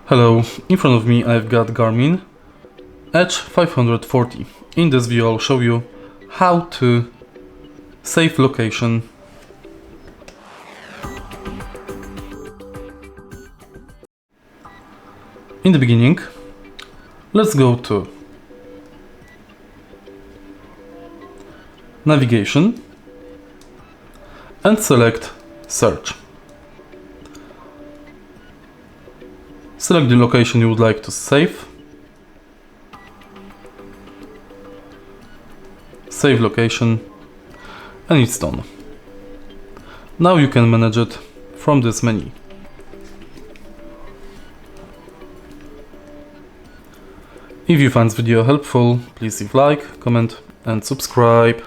Hello, in front of me I've got Garmin Edge 540. In this video I'll show you how to save location. In the beginning, let's go to Navigation and select Search. Select the location you would like to save. Save location, and it's done. Now you can manage it from this menu. If you find this video helpful, please leave like, comment and subscribe.